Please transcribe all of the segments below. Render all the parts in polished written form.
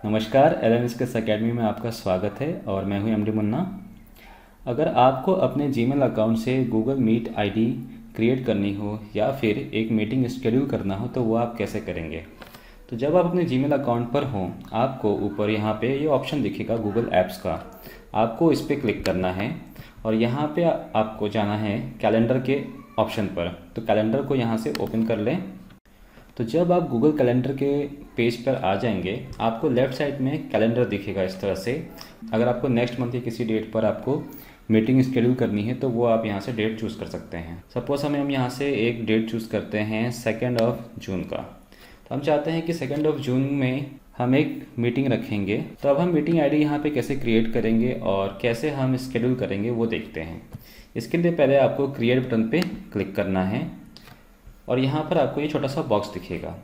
नमस्कार, L skills academy में आपका स्वागत है और मैं हूं एमडी मुन्ना। अगर आपको अपने जीमेल अकाउंट से गूगल मीट आईडी क्रिएट करनी हो या फिर एक मीटिंग शेड्यूल करना हो तो वो आप कैसे करेंगे। तो जब आप अपने जीमेल अकाउंट पर हों, आपको ऊपर यहाँ पे ये ऑप्शन दिखेगा गूगल ऐप्स का। आपको इस पर क्लिक करना है और यहाँ पे आपको जाना है कैलेंडर के ऑप्शन पर। तो कैलेंडर को यहाँ से ओपन कर लें। तो जब आप गूगल कैलेंडर के पेज पर आ जाएंगे, आपको लेफ़्ट साइड में कैलेंडर दिखेगा इस तरह से। अगर आपको नेक्स्ट मंथ या किसी डेट पर आपको मीटिंग शेड्यूल करनी है तो वो आप यहाँ से डेट चूज़ कर सकते हैं। सपोज़ हम यहाँ से एक डेट चूज़ करते हैं 2 जून का। तो हम चाहते हैं कि 2 जून में हम एक मीटिंग रखेंगे। तो अब हम मीटिंग आईडी यहाँ पे कैसे क्रिएट करेंगे और कैसे हम शेड्यूल करेंगे वो देखते हैं। इसके लिए पहले आपको क्रिएट बटन पे क्लिक करना है और यहाँ पर आपको ये छोटा सा बॉक्स दिखेगा।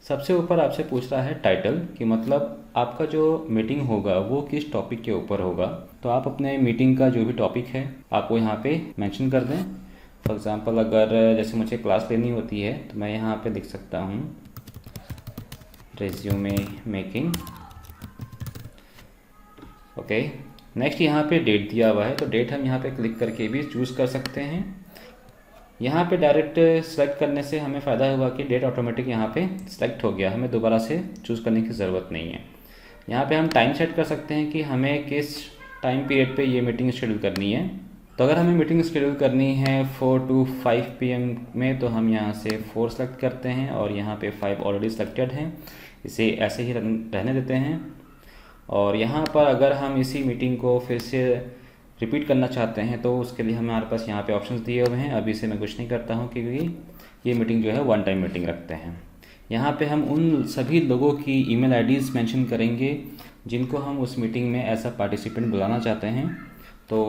सबसे ऊपर आपसे पूछ रहा है टाइटल, कि मतलब आपका जो मीटिंग होगा वो किस टॉपिक के ऊपर होगा। तो आप अपने मीटिंग का जो भी टॉपिक है आपको यहाँ पे मेंशन कर दें। फॉर एग्ज़ाम्पल अगर जैसे मुझे क्लास लेनी होती है तो मैं यहाँ पे लिख सकता हूँ रेज्यूमे मेकिंग। ओके, नेक्स्ट यहाँ पे डेट दिया हुआ है तो डेट हम यहाँ पे क्लिक करके भी चूज़ कर सकते हैं। यहाँ पे डायरेक्ट सेलेक्ट करने से हमें फ़ायदा हुआ कि डेट ऑटोमेटिक यहाँ पे सेलेक्ट हो गया, हमें दोबारा से चूज़ करने की ज़रूरत नहीं है। यहाँ पे हम टाइम सेट कर सकते हैं कि हमें किस टाइम पीरियड पे ये मीटिंग शेड्यूल करनी है। तो अगर हमें मीटिंग शेड्यूल करनी है 4 to 5 PM में तो हम यहाँ से 4 सेलेक्ट करते हैं और यहाँ पे 5 ऑलरेडी सेलेक्टेड हैं, इसे ऐसे ही रहने देते हैं। और यहाँ पर अगर हम इसी मीटिंग को फिर से रिपीट करना चाहते हैं तो उसके लिए हमारे पास यहाँ पे ऑप्शंस दिए हुए हैं। अभी से मैं कुछ नहीं करता हूँ क्योंकि ये मीटिंग जो है 1 टाइम मीटिंग रखते हैं। यहाँ पे हम उन सभी लोगों की ईमेल आईडीज़ मेंशन करेंगे जिनको हम उस मीटिंग में एज अ पार्टिसिपेंट बुलाना चाहते हैं। तो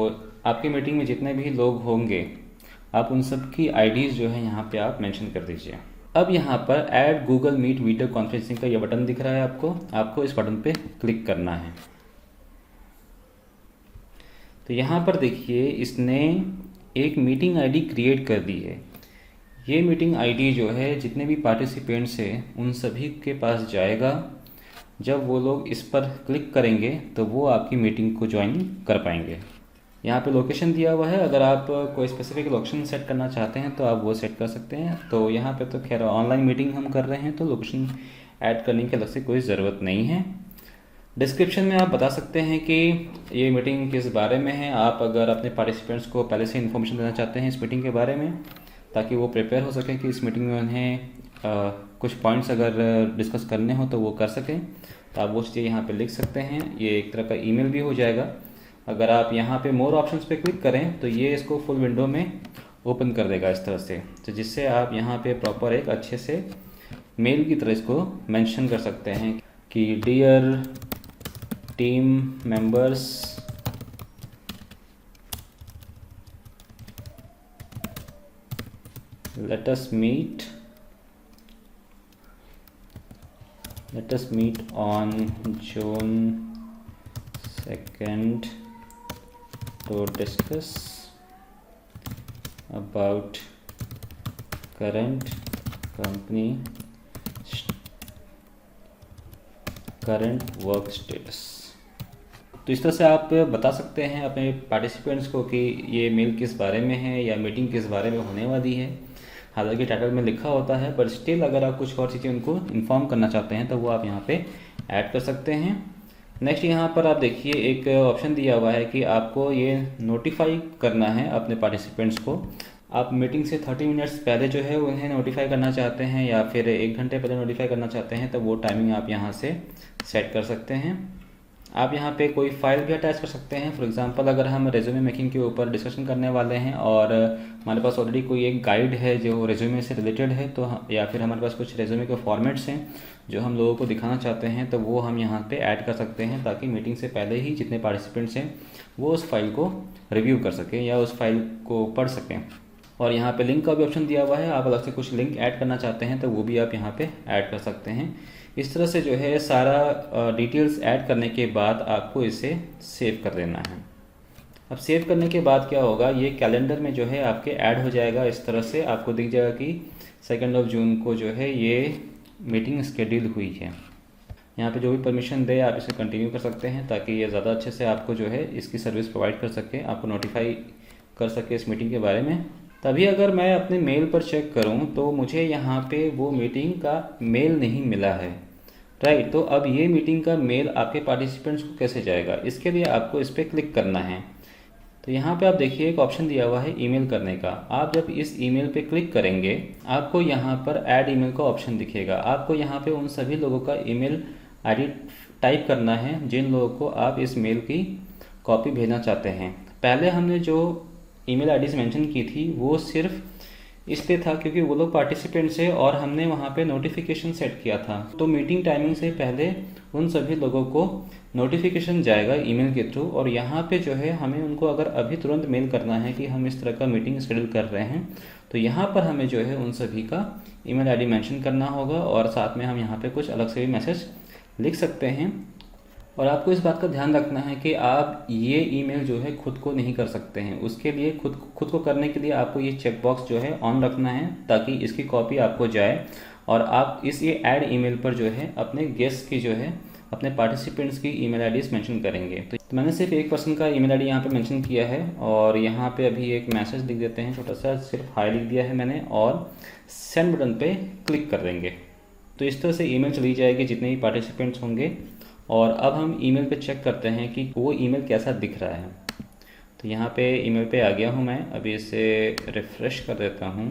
आपकी मीटिंग में जितने भी लोग होंगे आप उन सब की आईडीज़ जो है यहाँ पर आप मैंशन कर दीजिए। अब यहाँ पर add Google Meet video conferencing का ये बटन दिख रहा है, आपको इस बटन पर क्लिक करना है। तो यहाँ पर देखिए इसने एक मीटिंग आईडी क्रिएट कर दी है। ये मीटिंग आईडी जो है जितने भी पार्टिसिपेंट्स हैं उन सभी के पास जाएगा। जब वो लोग इस पर क्लिक करेंगे तो वो आपकी मीटिंग को ज्वाइन कर पाएंगे। यहाँ पे लोकेशन दिया हुआ है, अगर आप कोई स्पेसिफिक लोकेशन सेट करना चाहते हैं तो आप वो सेट कर सकते हैं। तो यहाँ पे तो खैर ऑनलाइन मीटिंग हम कर रहे हैं तो लोकेशन ऐड करने की अलग से कोई ज़रूरत नहीं है। डिस्क्रिप्शन में आप बता सकते हैं कि ये मीटिंग किस बारे में है। आप अगर अपने पार्टिसिपेंट्स को पहले से इन्फॉर्मेशन देना चाहते हैं इस मीटिंग के बारे में ताकि वो प्रिपेयर हो सकें कि इस मीटिंग में उन्हें कुछ पॉइंट्स अगर डिस्कस करने हो तो वो कर सकें, तो आप वो चीज़ें यहाँ पे लिख सकते हैं। ये एक तरह का ईमेल भी हो जाएगा। अगर आप यहाँ पे मोर ऑप्शंस पे क्लिक करें तो ये इसको फुल विंडो में ओपन कर देगा इस तरह से, तो जिससे आप यहाँ पे प्रॉपर एक अच्छे से मेल की तरह इसको मेंशन कर सकते हैं कि dear team members, let us meet on June 2nd to discuss about current work status। तो इस तरह से आप बता सकते हैं अपने पार्टिसिपेंट्स को कि ये मेल किस बारे में है या मीटिंग किस बारे में होने वाली है। हालांकि टाइटल में लिखा होता है पर स्टिल अगर आप कुछ और चीज़ें उनको इन्फॉर्म करना चाहते हैं तो वो आप यहाँ पे ऐड कर सकते हैं। नेक्स्ट यहाँ पर आप देखिए एक ऑप्शन दिया हुआ है कि आपको ये नोटिफाई करना है अपने पार्टिसिपेंट्स को। आप मीटिंग से 30 मिनट्स पहले जो है उन्हें नोटिफाई करना चाहते हैं या फिर 1 घंटे पहले नोटिफाई करना चाहते हैं तो वो टाइमिंग आप यहाँ से सेट कर सकते हैं। आप यहाँ पे कोई फाइल भी अटैच कर सकते हैं। फॉर एग्जांपल अगर हम रेज्यूमे मेकिंग के ऊपर डिस्कशन करने वाले हैं और हमारे पास ऑलरेडी कोई एक गाइड है जो रेज्यूमे से रिलेटेड है तो या फिर हमारे पास कुछ रेज्यूमे के फॉर्मेट्स हैं जो हम लोगों को दिखाना चाहते हैं तो वो हम यहाँ पे ऐड कर सकते हैं ताकि मीटिंग से पहले ही जितने पार्टिसिपेंट्स हैं वो उस फाइल को रिव्यू कर सकें या उस फाइल को पढ़ सकें। और यहाँ पे लिंक का भी ऑप्शन दिया हुआ है, आप अलग से कुछ लिंक ऐड करना चाहते हैं तो वो भी आप यहाँ पे ऐड कर सकते हैं। इस तरह से जो है सारा डिटेल्स ऐड करने के बाद आपको इसे सेव कर देना है। अब सेव करने के बाद क्या होगा, ये कैलेंडर में जो है आपके ऐड हो जाएगा। इस तरह से आपको दिख जाएगा कि 2 जून को जो है ये मीटिंग शेड्यूल हुई है। यहाँ पे जो भी परमिशन दे आप इसे कंटिन्यू कर सकते हैं, ताकि ये ज़्यादा अच्छे से आपको जो है इसकी सर्विस प्रोवाइड कर सके, आपको नोटिफाई कर सके इस मीटिंग के बारे में। तभी अगर मैं अपने मेल पर चेक करूँ तो मुझे यहाँ पे वो मीटिंग का मेल नहीं मिला है, राइट। तो अब ये मीटिंग का मेल आपके पार्टिसिपेंट्स को कैसे जाएगा, इसके लिए आपको इस पर क्लिक करना है। तो यहाँ पे आप देखिए एक ऑप्शन दिया हुआ है ईमेल करने का। आप जब इस ईमेल पे क्लिक करेंगे आपको यहाँ पर ऐड ईमेल का ऑप्शन दिखेगा। आपको यहाँ पे उन सभी लोगों का ईमेल आईडी टाइप करना है जिन लोगों को आप इस मेल की कॉपी भेजना चाहते हैं। पहले हमने जो ईमेल आईडीज मेंशन की थी वो सिर्फ इसलिए था क्योंकि वो लोग पार्टिसिपेंट्स है और हमने वहाँ पे नोटिफिकेशन सेट किया था। तो मीटिंग टाइमिंग से पहले उन सभी लोगों को नोटिफिकेशन जाएगा ईमेल के थ्रू, और यहाँ पे जो है हमें उनको अगर अभी तुरंत मेल करना है कि हम इस तरह का मीटिंग शेड्यूल कर रहे हैं, तो यहाँ पर हमें जो है उन सभी का ईमेल आईडी मेंशन करना होगा और साथ में हम यहाँ पे कुछ अलग से भी मैसेज लिख सकते हैं। और आपको इस बात का ध्यान रखना है कि आप ये ईमेल जो है खुद को नहीं कर सकते हैं। उसके लिए खुद को करने के लिए आपको ये चेक बॉक्स जो है ऑन रखना है ताकि इसकी कॉपी आपको जाए और आप इस ये ऐड ईमेल पर जो है अपने गेस्ट की जो है अपने पार्टिसिपेंट्स की ईमेल आईडीज मेंशन करेंगे। तो मैंने सिर्फ एक पर्सन का ईमेल आईडी यहाँ पे मेंशन किया है और यहाँ पे अभी एक मैसेज लिख देते हैं छोटा सा, सिर्फ हाई लिख दिया है मैंने और सेंड बटन पे क्लिक कर देंगे। तो इस तरह से ईमेल चली जाएगी जितने भी पार्टिसिपेंट्स होंगे। और अब हम ईमेल पे चेक करते हैं कि वो ईमेल कैसा दिख रहा है। तो यहाँ पे ईमेल पे आ गया हूँ मैं, अभी इसे रिफ़्रेश कर देता हूँ।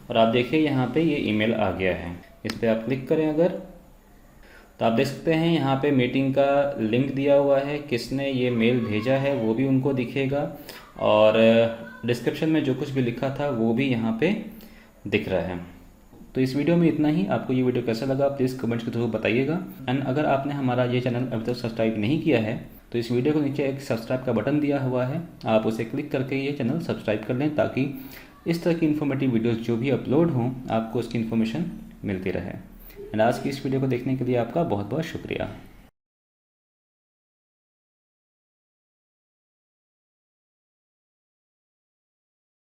और आप देखिए यहाँ पे ये ईमेल आ गया है। इस पर आप क्लिक करें अगर, तो आप देख सकते हैं यहाँ पे मीटिंग का लिंक दिया हुआ है, किसने ये मेल भेजा है वो भी उनको दिखेगा और डिस्क्रिप्शन में जो कुछ भी लिखा था वो भी यहाँ पे दिख रहा है। तो इस वीडियो में इतना ही। आपको ये वीडियो कैसा लगा प्लीज़ कमेंट्स के थ्रू बताइएगा। एंड अगर आपने हमारा ये चैनल अभी तक सब्सक्राइब नहीं किया है तो इस वीडियो को नीचे एक सब्सक्राइब का बटन दिया हुआ है, आप उसे क्लिक करके ये चैनल सब्सक्राइब कर लें ताकि इस तरह की इन्फॉर्मेटिव वीडियोज़ जो भी अपलोड हों आपको उसकी इन्फॉर्मेशन मिलती रहे। एंड आज की इस वीडियो को देखने के लिए आपका बहुत बहुत शुक्रिया।